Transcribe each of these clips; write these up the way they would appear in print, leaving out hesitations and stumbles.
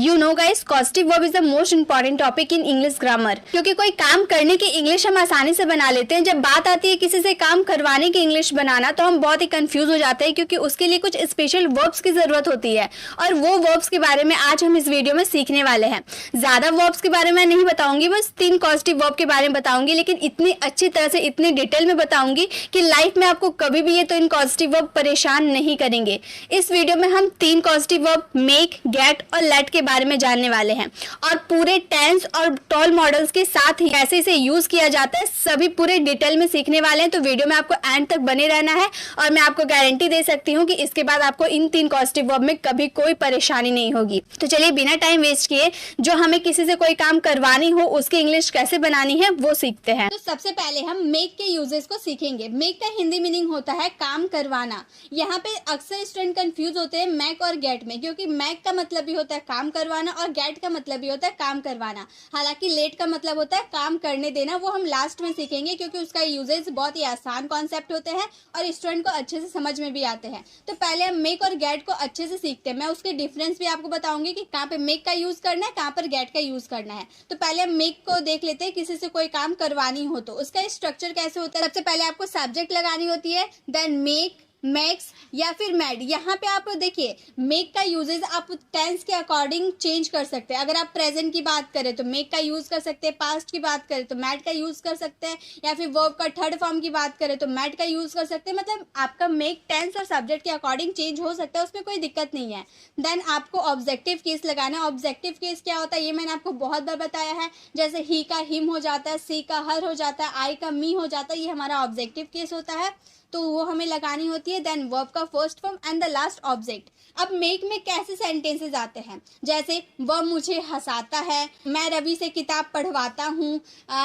You know guys, causative verb is the most important topic in English grammar. क्योंकि कोई काम करने की इंग्लिश हम आसानी से बना लेते हैं, जब बात आती है किसी से काम करवाने की इंग्लिश बनाना तो हम बहुत ही कंफ्यूज हो जाते हैं, क्योंकि उसके लिए कुछ स्पेशल वर्ब्स की जरूरत होती है। और वो वर्ब्स के बारे में आज हम इस वीडियो में सीखने वाले हैं। ज्यादा वर्ब्स के बारे में नहीं बताऊंगी, बस 3 कॉस्टिव वर्ब के बारे में बताऊंगी, लेकिन इतनी अच्छी तरह से इतनी डिटेल में बताऊंगी कि लाइफ में आपको कभी भी ये तो इन कॉस्टिव वर्ब परेशान नहीं करेंगे। इस वीडियो में हम 3 कॉस्टिव वर्ब मेक, गेट और लेट के बारे में जानने वाले हैं, और पूरे टेंस और टॉल मॉडल्स के साथ ही कैसे इसे यूज किया जाता है सभी पूरे डिटेल में सीखने वाले हैं। तो वीडियो में आपको एंड तक बने रहना है, और मैं आपको गारंटी दे सकती हूँ कि इसके बाद आपको इन 3 कॉस्टिव वर्ब में कभी कोई परेशानी नहीं होगी। तो चलिए बिना टाइम वेस्ट किए, जो हमें किसी से कोई काम करवानी हो उसकी इंग्लिश कैसे बनानी है वो सीखते हैं। तो सबसे पहले हम मेक के यूजेस को सीखेंगे। मेक का हिंदी मीनिंग होता है काम करवाना। यहाँ पे अक्सर स्टूडेंट कंफ्यूज होते हैं मैक और गेट में, क्योंकि मैक का मतलब भी होता है काम करवाना और गेट का मतलब भी होता है काम करवाना। हालांकि लेट का मतलब होता है काम करने देना, वो हम लास्ट में सीखेंगे, क्योंकि उसका यूजेस बहुत ही आसान कॉन्सेप्ट होते हैं और स्टूडेंट को अच्छे से समझ में भी आते हैं। तो पहले हम मेक और गेट को अच्छे से सीखते हैं। मैं उसके डिफरेंस भी आपको बताऊंगी कि कहाँ पे मेक का यूज करना है, कहाँ पर गेट का यूज करना है। तो पहले हम मेक को देख लेते हैं। किसी से कोई काम करवानी हो तो उसका स्ट्रक्चर कैसे होता है। सबसे पहले आपको सब्जेक्ट लगानी होती है, देन मेक, मैक्स या फिर मैड। यहाँ पे आप देखिए मेक का यूजेस आप टेंस के अकॉर्डिंग चेंज कर सकते हैं। अगर आप प्रेजेंट की बात करें तो मेक का यूज कर सकते हैं, पास्ट की बात करें तो मैड का यूज कर सकते हैं, या फिर वर्ब का थर्ड फॉर्म की बात करें तो मैड का यूज कर सकते हैं। मतलब आपका मेक टेंस और सब्जेक्ट के अकॉर्डिंग चेंज हो सकता है, उसमें कोई दिक्कत नहीं है। देन आपको ऑब्जेक्टिव केस लगाना है। ऑब्जेक्टिव केस क्या होता है ये मैंने आपको बहुत बार बताया है। जैसे ही का हिम हो जाता है, सी का हर हो जाता है, आई का मी हो जाता है, ये हमारा ऑब्जेक्टिव केस होता है, तो वो हमें लगानी होती है। देन वर्ब का first form and the last object. अब मेक में कैसे सेंटेंसेस आते हैं, जैसे वह मुझे हंसाता है, मैं रवि से किताब पढ़वाता हूँ,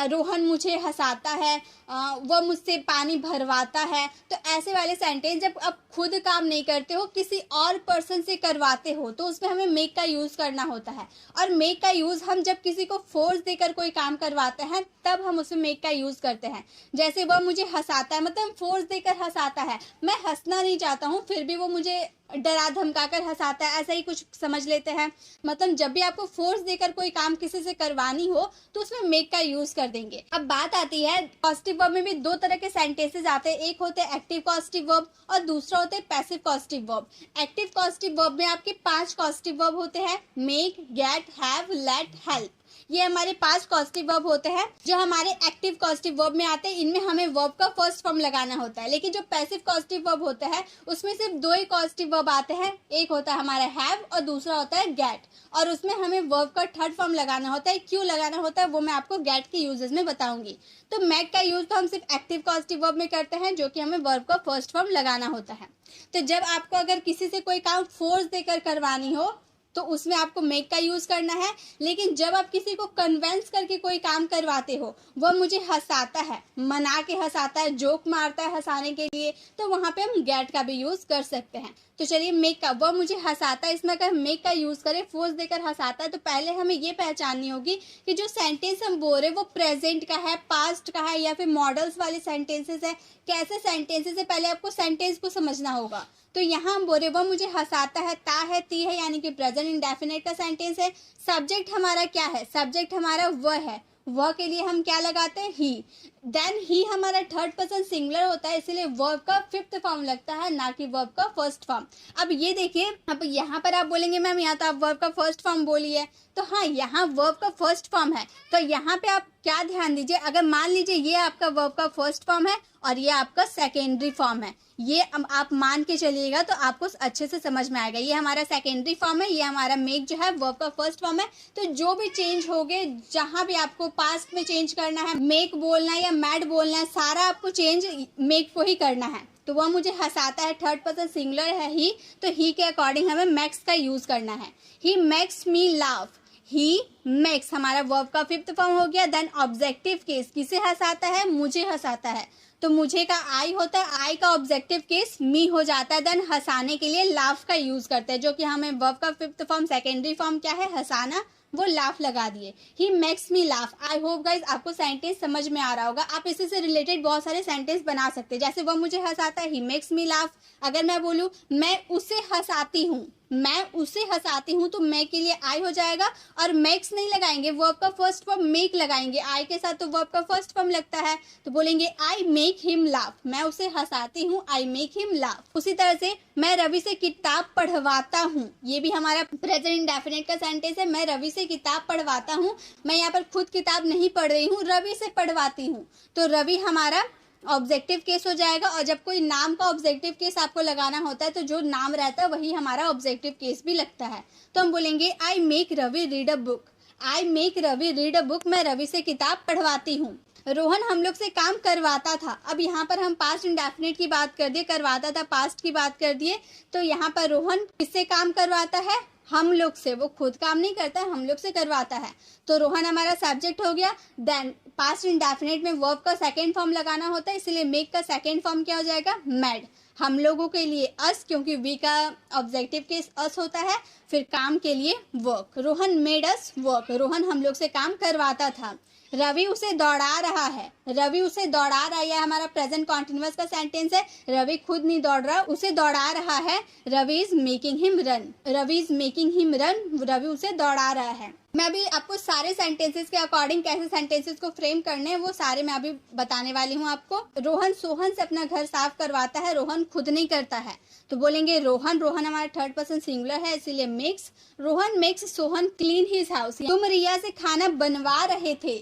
रोहन मुझे हंसाता है, वह मुझसे पानी भरवाता है। तो ऐसे वाले सेंटेंस जब आप खुद काम नहीं करते हो, किसी और पर्सन से करवाते हो, तो उसमें हमें मेक का यूज करना होता है। और मेक का यूज हम जब किसी को फोर्स देकर कोई काम करवाते हैं तब हम उसमें मेक का यूज करते हैं। जैसे वह मुझे हंसाता है, मतलब फोर्स देकर हंसाता है, मैं हंसना नहीं चाहता हूँ फिर भी वो मुझे डरा धमकाकर हंसाता है, ऐसा ही कुछ समझ लेते हैं। मतलब जब भी आपको फोर्स देकर कोई काम किसी से करवानी हो तो उसमें मेक का यूज कर देंगे। अब बात आती है कॉस्टिव वर्ब में भी 2 तरह के सेंटेंसेस आते हैं। एक होते हैं एक्टिव कॉस्टिव वर्ब और दूसरा होते हैं passive causative verb. Active causative verb में आपके 5 कॉस्टिव वर्ब होते हैं, make, get, have, let, help. ये हमारे 5 कॉस्टिव वर्ब होते हैं जो हमारे एक्टिव कॉस्टिव वर्ब में आते हैं। इनमें हमें वर्ब का फर्स्ट फॉर्म लगाना होता है। लेकिन जो पैसिव कॉस्टिव वर्ब होता है उसमें सिर्फ 2 ही कॉस्टिव वर्ब आते हैं। एक होता है हमारा हैव और दूसरा होता है गेट, और उसमें हमें वर्ब का थर्ड फॉर्म लगाना होता है। क्यों लगाना होता है वो मैं आपको गेट के यूजेस में बताऊंगी। तो मैक का यूज तो हम सिर्फ एक्टिव कॉस्टिव वर्ब में करते हैं, जो कि हमें वर्ब का फर्स्ट फॉर्म लगाना होता है। तो जब आपको अगर किसी से कोई काम फोर्स देकर करवानी हो तो उसमें आपको मेक का यूज करना है। लेकिन जब आप किसी को कन्वेंस करके कोई काम करवाते हो, वह मुझे हंसाता है, मना के हंसाता है, जोक मारता है हंसाने के लिए, तो वहां पे हम गेट का भी यूज कर सकते हैं। तो चलिए मेक का, वह मुझे हंसाता है, इसमें अगर मेक का यूज करें, फोर्स देकर हंसाता है, तो पहले हमें ये पहचाननी होगी कि जो सेंटेंस हम बोल रहे हैं वो प्रेजेंट का है, पास्ट का है, या फिर मॉडल्स वाले सेंटेंसेस है। कैसे सेंटेंसेस है पहले आपको सेंटेंस को समझना होगा। तो यहाँ हम बोल रहे वह मुझे हंसाता है, ता है, ती है, यानी कि प्रेजेंट इंडेफिनिट का सेंटेंस है। सब्जेक्ट हमारा क्या है, सब्जेक्ट हमारा वह है, वह के लिए हम क्या लगाते हैं, ही। देन ही हमारा थर्ड पर्सन सिंगुलर होता है, इसलिए वर्ब का 5th फॉर्म लगता है, ना कि वर्ब का फर्स्ट फॉर्म। अब ये देखिए, अब यहाँ पर आप बोलेंगे मैम यहाँ तो आप वर्ब का फर्स्ट फॉर्म बोलिए, तो हाँ यहाँ वर्ब का फर्स्ट फॉर्म है। तो यहाँ पे आप क्या ध्यान दीजिए, अगर मान लीजिए ये आपका वर्ब का फर्स्ट फॉर्म है और ये आपका सेकेंडरी फॉर्म है, ये आप मान के चलिएगा तो आपको अच्छे से समझ में आएगा। ये हमारा सेकेंडरी फॉर्म है, ये हमारा मेक जो है वर्ब का फर्स्ट फॉर्म है। तो जो भी चेंज होगे, जहां भी आपको पास्ट में चेंज करना है, मेक बोलना है या मैड बोलना है, सारा आपको चेंज मेक को ही करना है। तो वह मुझे हंसाता है, थर्ड पर्सन सिंगुलर है ही, तो ही के अकॉर्डिंग हमें मैक्स का यूज करना है। He makes me laugh, he makes हमारा वर्ब का 5th फॉर्म हो गया। देन ऑब्जेक्टिव केस, किसे हंसाता है, मुझे हंसाता है, तो मुझे का आई होता है, आई का ऑब्जेक्टिव केस मी हो जाता है। देन हंसाने के लिए लाफ का यूज करते हैं, जो कि हमें वर्ब का 5th फॉर्म, सेकेंडरी फॉर्म क्या है, हंसाना, वो लाफ लगा दिए। He makes me laugh. I hope guys आपको सेंटेंस समझ में आ रहा होगा। आप इसी से रिलेटेड बहुत सारे सेंटेंस बना सकते हैं। जैसे वह मुझे हंसाता है, ही मेक्स मी लाफ। अगर मैं बोलूँ मैं उसे हंसाती हूँ, मैं उसे हंसाती हूँ, तो मैं के लिए आई हो जाएगा और मेक्स नहीं लगाएंगे, वर्ब का फर्स्ट फॉर्म मेक लगाएंगे। आई के साथ तो वर्ब का फर्स्ट फॉर्म लगता है, तो बोलेंगे आई मेक हिम लाफ, मैं उसे हंसाती हूँ, आई मेक हिम लाफ। उसी तरह से मैं रवि से किताब पढ़वाता हूँ, ये भी हमारा प्रेजेंट इंडेफिनिट का सेंटेंस है। मैं रवि से किताब पढ़वाता हूँ, मैं यहाँ पर खुद किताब नहीं पढ़ रही हूँ, रवि से पढ़वाती हूँ, तो रवि हमारा ऑब्जेक्टिव केस हो जाएगा। और जब कोई नाम का ऑब्जेक्टिव केस आपको लगाना होता है तो जो नाम रहता है वही हमारा ऑब्जेक्टिव केस भी लगता है। तो हम बोलेंगे I make Ravi read a book, I make Ravi read a book, मैं रवि से किताब पढ़वाती हूँ। रोहन हम लोग से काम करवाता था, अब यहाँ पर हम पास्ट इंडेफिनिट की बात कर दिए, करवाता था पास्ट की बात कर दिए, तो यहाँ पर रोहन किससे काम करवाता है, हम लोग से, वो खुद काम नहीं करता है, हम लोग से करवाता है, तो रोहन हमारा सब्जेक्ट हो गया। देन पास्ट इंडेफिनिट में वर्ब का सेकेंड फॉर्म लगाना होता है, इसलिए मेक का सेकेंड फॉर्म क्या हो जाएगा, मेड, हम लोगों के लिए अस, क्योंकि वी का ऑब्जेक्टिव केस अस होता है। फिर काम के लिए work, Rohan made us work, Rohan हम लोग से काम करवाता था। रवि उसे दौड़ा रहा है, रवि उसे दौड़ा रहा है, यह हमारा प्रेजेंट कॉन्टिन्यूअस का सेंटेंस है। रवि खुद नहीं दौड़ रहा, उसे दौड़ा रहा है, Ravi is making him run, Ravi is making him run, Ravi उसे दौड़ा रहा है। मैं अभी आपको सारे सेंटेंसेस के अकॉर्डिंग कैसे सेंटेंसेस को फ्रेम करने हैं वो सारे मैं अभी बताने वाली हूँ आपको। रोहन सोहन से अपना घर साफ करवाता है, रोहन खुद नहीं करता है, तो बोलेंगे रोहन, रोहन हमारा थर्ड पर्सन सिंगुलर है इसीलिए makes, Rohan makes Sohan clean his house. तुम रिया से खाना बनवा रहे थे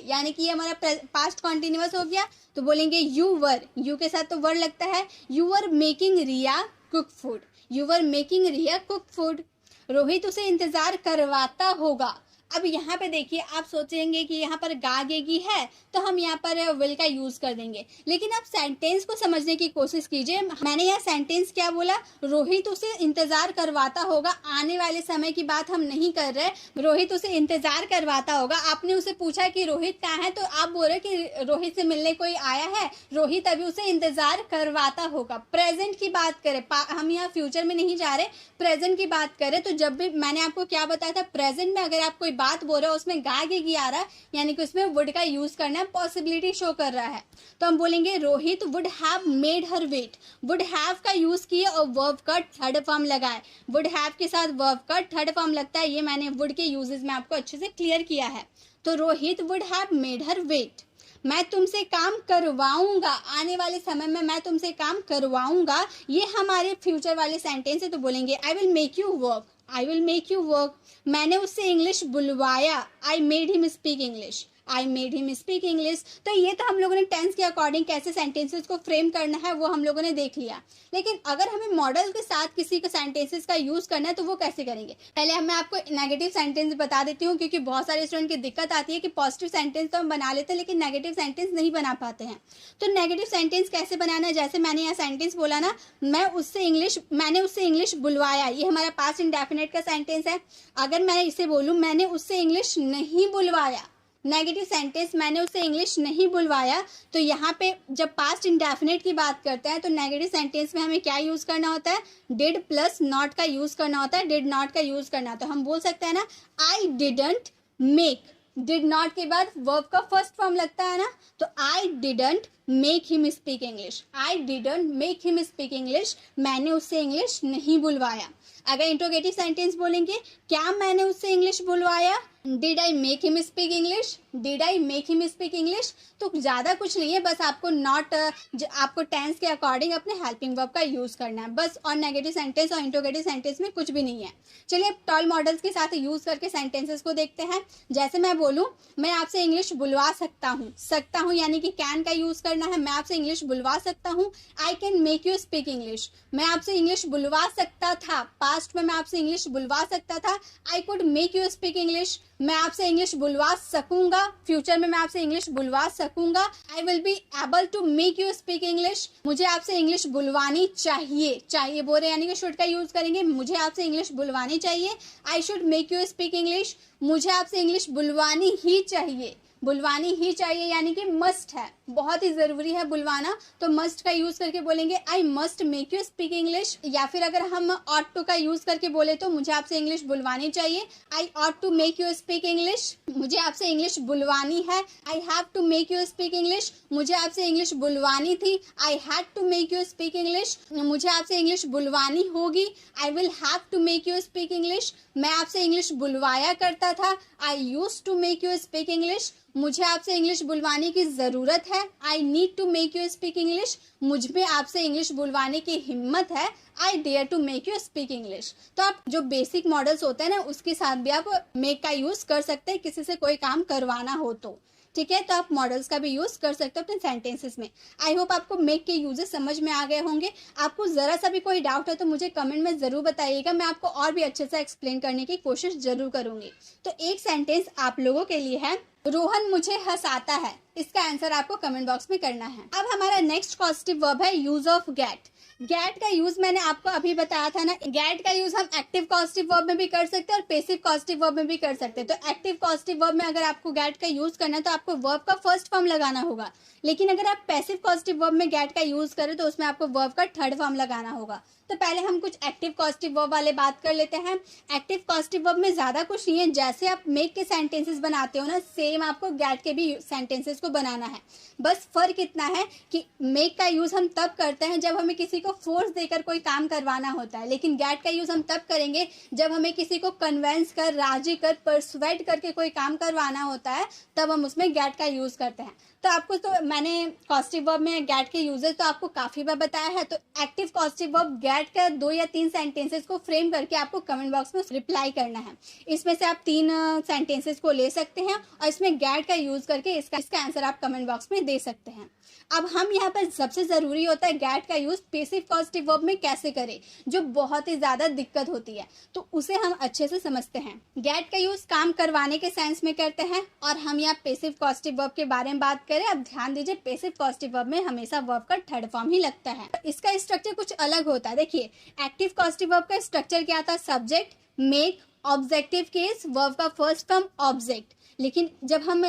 यानी कि ये हमारा पास्ट कॉन्टिन्यूअस हो गया, तो बोलेंगे यू वर, यू के साथ तो वर लगता है, you were making Riya cook food, you were making Riya cook food. Rohit उसे इंतजार करवाता होगा, अब यहाँ पे देखिए आप सोचेंगे कि यहाँ पर गागेगी है तो हम यहाँ पर विल का यूज कर देंगे, लेकिन आप सेंटेंस को समझने की कोशिश कीजिए। मैंने यह सेंटेंस क्या बोला, रोहित उसे इंतजार करवाता होगा, आने वाले समय की बात हम नहीं कर रहे, रोहित उसे इंतजार करवाता होगा। आपने उसे पूछा कि रोहित कहाँ है, तो आप बोल रहे कि रोहित से मिलने कोई आया है, रोहित अभी उसे इंतजार करवाता होगा। प्रेजेंट की बात करें, हम यहाँ फ्यूचर में नहीं जा रहे, प्रेजेंट की बात करें, तो जब भी मैंने आपको क्या बताया था, प्रेजेंट में अगर आप कोई बात बोल रहे हो उसमें गागेगी आ रहा है, यानी कि उसमें वुड का यूज करना है, पॉसिबिलिटी शो कर रहा है, तो हम बोलेंगे Rohit would have made her wait, would have का यूज किए और वर्ब का थर्ड फॉर्म लगाए, वुड हैव के साथ वर्ब का थर्ड फॉर्म लगता है, ये मैंने वुड के यूजेस में आपको अच्छे से क्लियर किया है। तो Rohit would have made her wait, मैं तुमसे काम करवाऊंगा, आने वाले समय में मैं तुमसे काम करवाऊंगा, ये हमारे फ्यूचर वाले सेंटेंस है, तो बोलेंगे I will make you work, I will make you work. मैंने उससे इंग्लिश बुलवाया, I made him speak English, I made him speak English. तो ये तो हम लोगों ने टेंस के अकॉर्डिंग कैसे सेंटेंसेस को फ्रेम करना है वो हम लोगों ने देख लिया, लेकिन अगर हमें मॉडल के साथ किसी के सेंटेंसेस का यूज करना है तो वो कैसे करेंगे। पहले मैं आपको नेगेटिव सेंटेंस बता देती हूँ, क्योंकि बहुत सारे स्टूडेंट की दिक्कत आती है कि पॉजिटिव सेंटेंस तो हम बना लेते हैं लेकिन नेगेटिव सेंटेंस नहीं बना पाते हैं। तो नेगेटिव सेंटेंस कैसे बनाना है, जैसे मैंने यहाँ सेंटेंस बोला ना, मैंने उससे इंग्लिश बुलवाया, ये हमारा पास्ट इंडेफिनिट का सेंटेंस है। अगर मैं इसे बोलूँ मैंने उससे इंग्लिश नहीं बुलवाया, नेगेटिव सेंटेंस मैंने उससे इंग्लिश नहीं बुलवाया, तो यहाँ पे जब पास्ट इंडेफिनिट की बात करते हैं तो नेगेटिव सेंटेंस में हमें क्या यूज करना होता है, डिड प्लस नॉट का यूज करना होता है, डिड नॉट का यूज करना। तो हम बोल सकते हैं ना I didn't make, did not के बाद वर्ब का फर्स्ट फॉर्म लगता है ना, तो I didn't make him speak English, I didn't make him speak English, मैंने उससे इंग्लिश नहीं बुलवाया। अगर इंट्रोगेटिव सेंटेंस बोलेंगे, क्या मैंने उससे इंग्लिश बुलवाया, did I make him speak English, did I make him speak English. तो ज़्यादा कुछ नहीं है, बस आपको नॉट आपको टेंस के अकॉर्डिंग अपने हेल्पिंग वर्ब का यूज़ करना है बस, और नेगेटिव सेंटेंस और इंट्रोगेटिव सेंटेंस में कुछ भी नहीं है। चलिए अब टॉल मॉडल्स के साथ यूज़ करके सेंटेंसेस को देखते हैं। जैसे मैं बोलूँ मैं आपसे इंग्लिश बुलवा सकता हूँ यानी कि कैन का यूज़ करना है, मैं आपसे इंग्लिश बुलवा सकता हूँ। I can make you speak English, मैं आपसे इंग्लिश बुलवा सकता था, पास्ट में मैं आपसे इंग्लिश बुलवा सकता था। I could make you speak English, मैं आपसे इंग्लिश बुलवा सकूंगा, फ्यूचर में मैं आपसे इंग्लिश बुलवा सकूंगा। I will be able to make you speak English, मुझे आपसे इंग्लिश बुलवानी चाहिए बोल रहे यानी कि शुड का यूज करेंगे, मुझे आपसे इंग्लिश बुलवानी चाहिए। I should make you speak English, मुझे आपसे इंग्लिश बुलवानी ही चाहिए यानी कि मस्ट है, बहुत ही ज़रूरी है बुलवाना, तो मस्ट का यूज़ करके बोलेंगे I must make you speak English. या फिर अगर हम ऑट टू का यूज़ करके बोले तो मुझे आपसे इंग्लिश बुलवानी चाहिए, I ought to make you speak English, मुझे आपसे इंग्लिश बुलवानी है। I have to make you speak English, मुझे आपसे इंग्लिश बुलवानी थी। I had to make you speak English, मुझे आपसे इंग्लिश बुलवानी होगी। I will have to make you speak English, मैं आपसे इंग्लिश बुलवाया करता था। I used to make you speak English, मुझे आपसे इंग्लिश बुलवाने की ज़रूरत है। I need to make you speak English, मुझ में आपसे इंग्लिश बुलवाने की हिम्मत है। I dare to make you speak English. तो आप जो बेसिक मॉडल्स होते हैं ना, उसके साथ भी आप मेक का यूज़ कर सकते हैं किसी से कोई काम करवाना हो तो, ठीक है। तो आप मॉडल्स का भी यूज़ कर सकते हो अपने सेंटेंसेस में। आई होप आपको मेक के यूजेस समझ में आ गए होंगे। आपको ज़रा सा भी कोई डाउट है तो मुझे कमेंट में ज़रूर बताइएगा, मैं आपको और भी अच्छे से एक्सप्लेन करने की कोशिश ज़रूर करूँगी। तो एक सेंटेंस आप लोगों के लिए है, रोहन मुझे हंसाता है। इसका आंसर आपको कमेंट बॉक्स में करना है। अब हमारा नेक्स्ट पॉजिटिव वर्ब है यूज ऑफ गेट। गेट का यूज मैंने आपको अभी बताया था ना, गेट का यूज हम एक्टिव पॉजिटिव वर्ब में भी कर सकते हैं और पैसिव पॉजिटिव वर्ब में भी कर सकते हैं। तो एक्टिव पॉजिटिव वर्ब में अगर आपको गेट का यूज करना है तो आपको वर्ब का फर्स्ट फॉर्म लगाना होगा, लेकिन अगर आप पैसिव पॉजिटिव वर्ब में गेट का यूज करें तो उसमें आपको वर्ब का थर्ड फॉर्म लगाना होगा। तो पहले हम कुछ एक्टिव पॉजिटिव वर्ब वाले बात कर लेते हैं। एक्टिव पॉजिटिव वर्ब में ज़्यादा कुछ नहीं है, जैसे आप मेक के सेंटेंसेस बनाते हो ना, सेम आपको गेट के भी सेंटेंसेस को बनाना है। बस फर्क इतना है कि मेक का यूज़ हम तब करते हैं जब हमें किसी को फोर्स देकर कोई काम करवाना होता है, लेकिन गेट का यूज़ हम तब करेंगे जब हमें किसी को कन्वेंस कर, राजी कर, परसुएड करके कोई काम करवाना होता है, तब हम उसमें गेट का यूज़ करते हैं। तो आपको तो मैंने पॉजिटिव वर्ब में गेट के यूजेस तो आपको काफ़ी बार बताया है। तो एक्टिव पॉजिटिव वर्ब गेट का 2 या 3 सेंटेंसेस को फ्रेम करके आपको कमेंट बॉक्स में रिप्लाई करना है। इसमें से आप 3 सेंटेंसेस को ले सकते हैं और इसमें गेट का यूज करके इसका आंसर आप कमेंट बॉक्स में दे सकते हैं। अब हम यहाँ पर सबसे ज़रूरी होता है गेट का यूज़ पैसिव पॉजिटिव वर्ब में कैसे करें, जो बहुत ही ज़्यादा दिक्कत होती है, तो उसे हम अच्छे से समझते हैं। गेट का यूज़ काम करवाने के सेंस में करते हैं और हम यहाँ पैसिव पॉजिटिव वर्ब के बारे में बात करें। अब ध्यान दीजिए, पैसिव पॉजिटिव वर्ब में हमेशा वर्ब का थर्ड फॉर्म ही लगता है। इसका स्ट्रक्चर कुछ अलग होता है। देखिए, एक्टिव पॉजिटिव वर्ब का स्ट्रक्चर क्या था, subject, make, objective case, verb का फर्स्ट फॉर्म ऑब्जेक्ट। लेकिन जब हम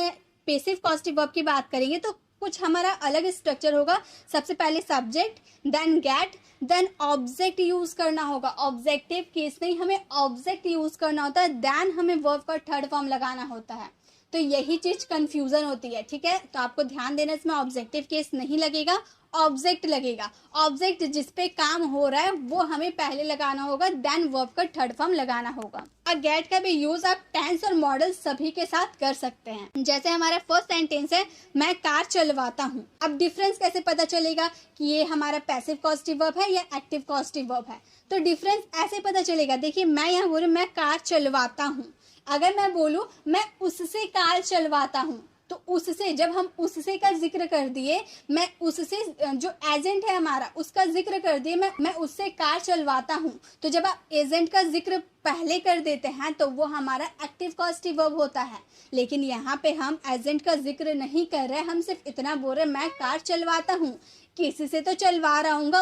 पैसिव पॉजिटिव वर्ब की बात करेंगे तो कुछ हमारा अलग स्ट्रक्चर होगा। सबसे पहले subject, then get, then object use करना होगा। ऑब्जेक्टिव केस नहीं, हमें ऑब्जेक्ट यूज करना होता है, देन हमें वर्ब का थर्ड फॉर्म लगाना होता है। तो यही चीज कंफ्यूजन होती है, ठीक है। तो आपको ध्यान देना, इसमें ऑब्जेक्टिव केस नहीं लगेगा, ऑब्जेक्ट लगेगा। ऑब्जेक्ट जिस पे काम हो रहा है वो हमें पहले लगाना होगा, देन वर्ब का थर्ड फॉर्म लगाना होगा। और गेट का भी यूज आप टेंस और मॉडल सभी के साथ कर सकते हैं। जैसे हमारा फर्स्ट सेंटेंस है, मैं कार चलवाता हूँ। अब डिफरेंस कैसे पता चलेगा कि ये हमारा पैसिव पॉजिटिव वर्ब है या एक्टिव पॉजिटिव वर्ब है? तो डिफरेंस ऐसे पता चलेगा। देखिए, मैं यहाँ बोल रही हूँ मैं कार चलवाता हूँ। अगर मैं बोलूँ मैं उससे कार चलवाता हूँ, तो उससे, जब हम उससे का जिक्र कर दिए, मैं उससे, जो एजेंट है हमारा उसका जिक्र कर दिए, मैं उससे कार चलवाता हूँ। तो जब आप एजेंट का जिक्र पहले कर देते हैं तो वो हमारा एक्टिव पॉजिटिव वर्ब होता है। लेकिन यहाँ पे हम एजेंट का जिक्र नहीं कर रहे, हम सिर्फ इतना बोल रहे मैं कार चलवाता हूँ। किसी से तो चलवा रहा हूँगा,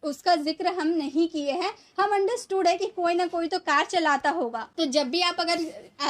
उसका जिक्र हम नहीं किए हैं। हम अंडरस्टूड है कि कोई ना कोई तो कार चलाता होगा। तो जब भी आप अगर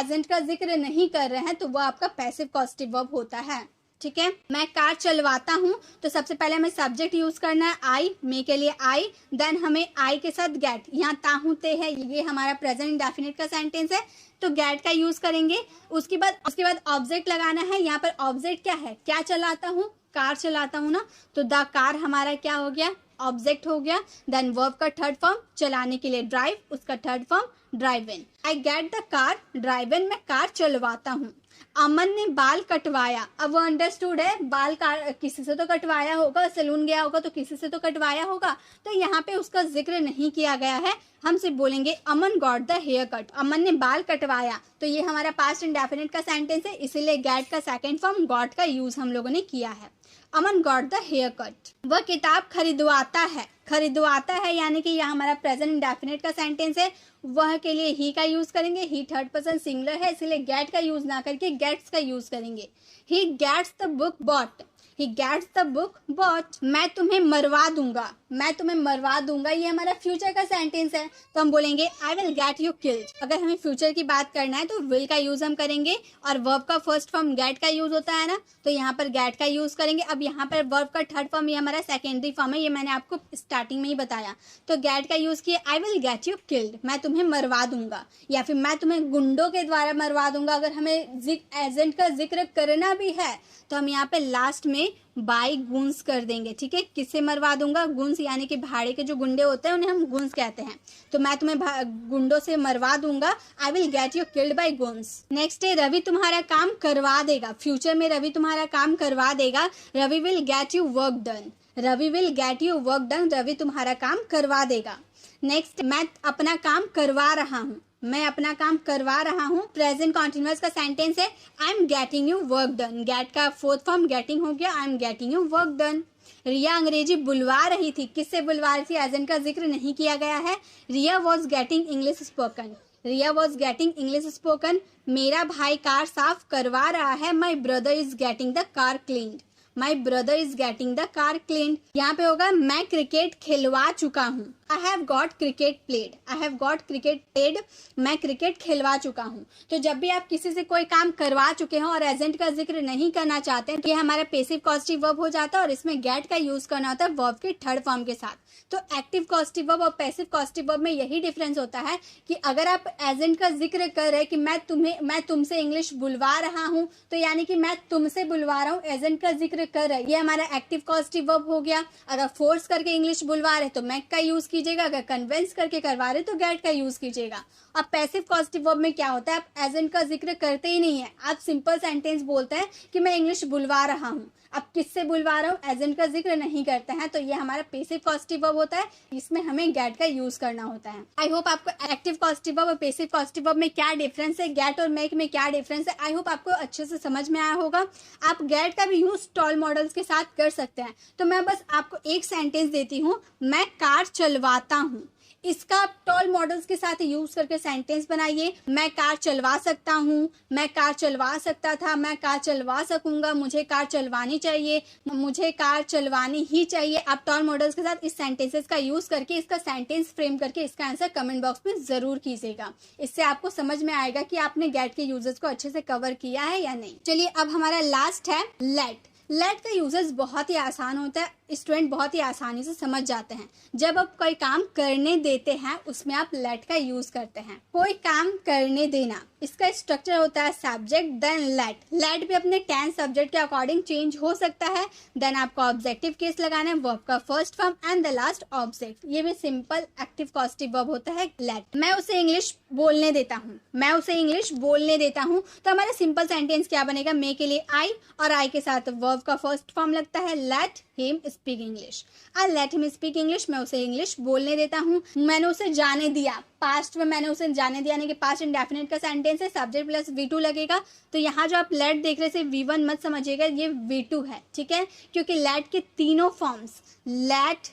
एजेंट का जिक्र नहीं कर रहे हैं तो वो आपका पैसिव पॉजिटिव वर्ब होता है, ठीक है। मैं कार चलवाता हूँ, तो सबसे पहले हमें सब्जेक्ट यूज करना है आई, मे के लिए आई, देन हमें आई के साथ गेट। यहाँ ताहू ते है, ये हमारा प्रेजेंट इंडेफिनिट का सेंटेंस है, तो गेट का यूज करेंगे। उसके बाद ऑब्जेक्ट लगाना है। यहाँ पर ऑब्जेक्ट क्या है, क्या चलाता हूँ, कार चलाता हूँ ना, तो द कार हमारा क्या हो गया, ऑब्जेक्ट हो गया। देन वर्ब का थर्ड फॉर्म चलाने के लिए ड्राइव, उसका third form drive in. I get the car drive इन, मैं कार चलवाता हूँ। अमन ने बाल कटवाया। अब वो अंडरस्टूड है, बाल किसी से तो कटवाया होगा, सैलून गया होगा तो किसी से तो कटवाया होगा। तो यहाँ पे उसका जिक्र नहीं किया गया है, हम सिर्फ बोलेंगे अमन गॉट द हेयर कट। अमन ने बाल कटवाया, तो ये हमारा पास्ट इंडेफिनिट का सेंटेंस है, इसीलिए गेट का सेकंड फॉर्म गॉट का यूज हम लोगों ने किया है। अमन गॉट द हेयर कट। वह किताब खरीदवाता है। खरीदवाता है यानी कि यह हमारा प्रेजेंट इंडेफिनिट का सेंटेंस है। वह के लिए ही का यूज करेंगे, ही थर्ड पर्सन सिंगुलर है, इसलिए गेट का यूज ना करके गेट्स का यूज करेंगे। He gets the book bought. He gets the book bought. मैं तुम्हें मरवा दूंगा। मैं तुम्हें मरवा दूंगा, ये हमारा फ्यूचर का सेंटेंस है, तो हम बोलेंगे आई विल गेट यू किल्ड। अगर हमें फ्यूचर की बात करना है तो विल का यूज हम करेंगे, और वर्ब का फर्स्ट फॉर्म गेट का यूज होता है ना, तो यहाँ पर गेट का यूज करेंगे। अब यहाँ पर वर्ब का थर्ड फॉर्म ये हमारा सेकेंडरी फॉर्म है, ये मैंने आपको स्टार्टिंग में ही बताया। तो गेट का यूज किया, आई विल गेट यू किल्ड, मैं तुम्हें मरवा दूंगा, या फिर मैं तुम्हें गुंडों के द्वारा मरवा दूंगा। अगर हमें एजेंट का जिक्र करना भी है तो हम यहाँ पे लास्ट में बाई गुन्स कर देंगे, ठीक है। किससे मरवा दूंगा? गुन्स, यानी कि भाड़े के जो गुंडे होते हैं उन्हें हम गुन्स कहते हैं। तो मैं तुम्हें गुंडों से मरवा दूंगा, I will get you killed by guns. Next है रवि तुम्हारा काम करवा देगा। फ्यूचर में रवि तुम्हारा काम करवा देगा, Ravi will get you work done. Ravi will get you work done, Ravi तुम्हारा काम करवा देगा। नेक्स्ट, मैं अपना काम करवा रहा हूँ। मैं अपना काम करवा रहा हूँ, प्रेजेंट कॉन्टिन्यूअस का सेंटेंस है। I am getting you work done, get का फोर्थ फॉर्म गेटिंग हो गया, I am getting you work done. Riya अंग्रेजी बुलवा रही थी, किससे बुलवा रही थी? एजेंट का जिक्र नहीं किया गया है। Riya was getting English spoken, Riya was getting English spoken. मेरा भाई कार साफ करवा रहा है, my brother is getting the car cleaned, my brother is getting the car cleaned. यहाँ पे होगा मैं क्रिकेट खिलवा चुका हूँ, I have got cricket played, I have got cricket played, मैं क्रिकेट खिलवा चुका हूँ। तो जब भी आप किसी से कोई काम करवा चुके हो और एजेंट का जिक्र नहीं करना चाहते हैं तो ये हमारा पेसिव कॉस्टिव वर्ब हो जाता है, और इसमें गेट का यूज करना होता है वर्ब के थर्ड फॉर्म के साथ। तो एक्टिव कॉस्टिव वर्ब और पैसिव कॉस्टिव वर्ब में यही डिफरेंस होता है कि अगर आप एजेंट का जिक्र कर रहे कि मैं तुमसे इंग्लिश बुलवा रहा हूँ, तो यानी कि मैं तुमसे बुलवा रहा हूँ, एजेंट का जिक्र कर रहे, ये हमारा एक्टिव कॉस्टिव वर्ब हो गया। अगर फोर्स करके इंग्लिश बुलवा रहे तो मैक का यूज कीजिएगा, अगर कन्विंस करके करवा रहे तो गेट का यूज कीजिएगा। अब पैसिव कॉस्टिव वर्ब में क्या होता है, आप एजेंट का जिक्र करते ही नहीं है, आप सिंपल सेंटेंस बोलते हैं कि मैं इंग्लिश बुलवा रहा हूँ। अब किससे बुलवा रहा हूँ, एजेंट का जिक्र नहीं करते हैं, तो ये हमारा पैसिव कॉस्टिव वर्ब होता है, इसमें हमें गेट का यूज करना होता है। आई होप आपको एक्टिव कॉस्टिव वर्ब और पैसिव कॉस्टिव वर्ब में क्या डिफरेंस है, गेट और मेक में क्या डिफरेंस है, आई होप आपको अच्छे से समझ में आया होगा। आप गेट का भी यूज टॉल मॉडल्स के साथ कर सकते हैं। तो मैं बस आपको एक सेंटेंस देती हूँ, मैं कार चलवाता हूँ, इसका आप टॉल मॉडल्स के साथ यूज करके सेंटेंस बनाइए। मैं कार चलवा सकता हूँ, मैं कार चलवा सकता था, मैं कार चलवा सकूंगा, मुझे कार चलवानी चाहिए, मुझे कार चलवानी ही चाहिए। आप टॉल मॉडल्स के साथ इस सेंटेंसेस का यूज करके इसका सेंटेंस फ्रेम करके इसका आंसर कमेंट बॉक्स में जरूर कीजिएगा। इससे आपको समझ में आएगा कि आपने गेट के यूजेस को अच्छे से कवर किया है या नहीं। चलिए अब हमारा लास्ट है लेट। लेट का यूजेस बहुत ही आसान होता है, स्टूडेंट बहुत ही आसानी से समझ जाते हैं। जब आप कोई काम करने देते हैं उसमें आप लेट का यूज करते हैं। कोई काम करने देना, इसका स्ट्रक्चर होता है सब्जेक्ट देन लेट। लेट भी अपने टेंस सब्जेक्ट के अकॉर्डिंग चेंज हो सकता है। देन आपको ऑब्जेक्टिव केस लगाना है, वर्ब का first form and the last object. ये भी सिंपल एक्टिव कॉस्टिव वर्ब होता है लेट। मैं उसे इंग्लिश बोलने देता हूँ, मैं उसे इंग्लिश बोलने देता हूँ। तो हमारा सिंपल सेंटेंस क्या बनेगा, मे के लिए आई और आई के साथ वर्ब का फर्स्ट फॉर्म लगता है let him speak English. I let him speak English, मैं उसे इंग्लिश बोलने देता हूँ। मैंने उसे जाने दिया, पास्ट में मैंने उसे जाने दिया, यानी कि पास्ट इंडेफिनिट का सेंटेंस है, सब्जेक्ट प्लस V2 लगेगा। तो यहाँ जो आप लेट देख रहे थे V1 मत समझिएगा, ये V2 है, ठीक है, क्योंकि लेट के तीनों फॉर्म्स लेट,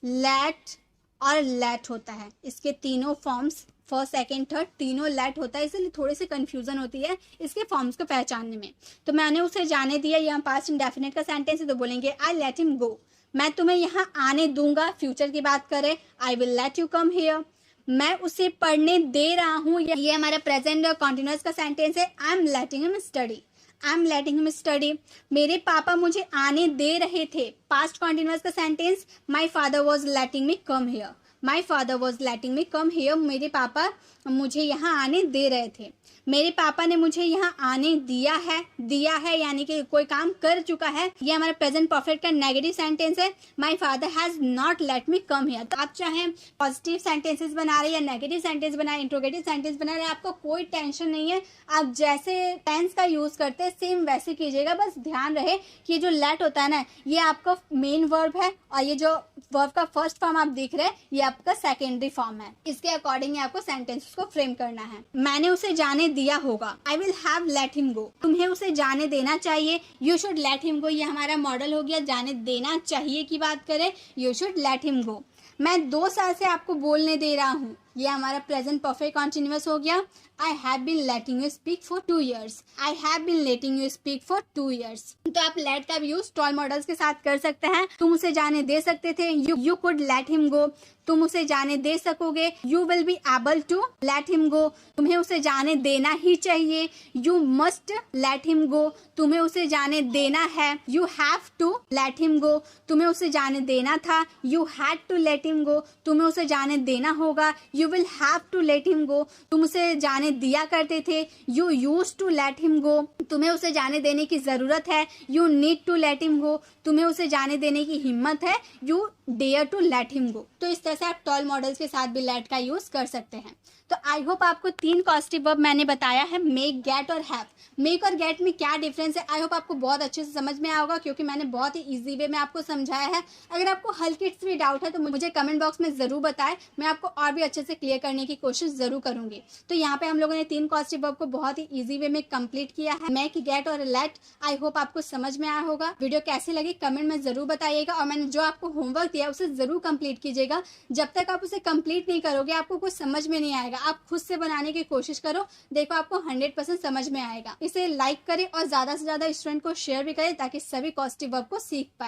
लेट और लेट होता है। इसके तीनों फॉर्म्स फर्स्ट सेकेंड थर्ड तीनों लेट होता है, इसलिए थोड़ी सी कंफ्यूजन होती है इसके फॉर्म्स को पहचानने में। तो मैंने उसे जाने दिया, यहाँ पास्ट इंडेफिनिट का सेंटेंस है, तो बोलेंगे आई लेट हिम गो। मैं तुम्हें यहाँ आने दूंगा, फ्यूचर की बात करें, I will let you come here. मैं उसे पढ़ने दे रहा हूँ, ये हमारा प्रेजेंट कॉन्टिन्यूअस का सेंटेंस है, I am letting him study, I am letting him study. मेरे पापा मुझे आने दे रहे थे, पास्ट कॉन्टिन्यूअस का sentence, my father was letting me come here, my father was letting me come here. मेरे पापा मुझे यहाँ आने दे रहे थे, मेरे पापा ने मुझे यहाँ आने दिया है। दिया है यानी कि कोई काम कर चुका है, ये हमारा प्रेजेंट परफेक्ट का नेगेटिव सेंटेंस है, my father has not let me come here. तो आप चाहे पॉजिटिव सेंटेंसेस बना रहे हैं या नेगेटिव सेंटेंस बना रहे, इंट्रोगेटिव सेंटेंस बना रहे हैं, आपको कोई टेंशन नहीं है। आप जैसे टेंस का यूज करते हैं सेम वैसे कीजिएगा, बस ध्यान रहे कि जो लेट होता है ना, ये आपका मेन वर्ब है और ये जो वर्ब का फर्स्ट फॉर्म आप देख रहे हैं ये आपका सेकेंडरी फॉर्म है। इसके अकॉर्डिंग आपको सेंटेंस को फ्रेम करना है। मैंने उसे जाने दिया होगा, आई will have let him go. तुम्हें उसे जाने देना चाहिए, यू शुड लेट हिम गो। ये हमारा मॉडल हो गया, जाने देना चाहिए की बात करें, यू शुड लेट हिम गो। मैं 2 साल से आपको बोलने दे रहा हूँ, ये हमारा प्रेजेंट परफेक्ट कॉन्टिन्यूअस हो गया। I have been letting you speak for 2 years। I have been letting you speak for 2 years। तो आप लेट का भी यूज टॉल मॉडल्स के साथ कर सकते हैं। तुम उसे जाने दे सकते थे, you could let him go. तुम उसे जाने दे सकोगे, you will be able to let him go. तुम्हें उसे जाने देना ही चाहिए, you must let him go. तुम्हें उसे जाने देना है, you have to let him go. तुम्हें उसे जाने देना था, you had to let him go. तुम्हें उसे जाने देना होगा, you will have to let him go. तुम उसे जाने दिया करते थे, you use to let him go. तुम्हें उसे जाने देने की जरूरत है, you need to let him go. तुम्हें उसे जाने देने की हिम्मत है, you dare to let him go. तो इस तरह से आप टॉल मॉडल्स के साथ भी लेट का यूज कर सकते हैं। तो आई होप आपको 3 कॉस्टिव वर्ब मैंने बताया है, मेक, गेट और हैव। मेक और गेट में क्या डिफरेंस है, आई होप आपको बहुत अच्छे से समझ में आया होगा, क्योंकि मैंने बहुत ही इजी वे में आपको समझाया है। अगर आपको हल्की से भी डाउट है तो मुझे कमेंट बॉक्स में जरूर बताएं, मैं आपको और भी अच्छे से क्लियर करने की कोशिश जरूर करूंगी। तो यहाँ पे हम लोगों ने 3 कॉस्टिव वर्ब को बहुत ही इजी वे में कंप्लीट किया है, मेक, गेट और लेट। आई होप आपको समझ में आया होगा। वीडियो कैसी लगी कमेंट में जरूर बताइएगा, और मैंने जो आपको होमवर्क दिया उसे जरूर कंप्लीट कीजिएगा। जब तक आप उसे कंप्लीट नहीं करोगे आपको कुछ समझ में नहीं आएगा। आप खुद से बनाने की कोशिश करो, देखो आपको 100% समझ में आएगा। इसे लाइक करें और ज्यादा से ज्यादा स्टूडेंट को शेयर भी करें, ताकि सभी कॉस्टिव वर्ब को सीख पाए।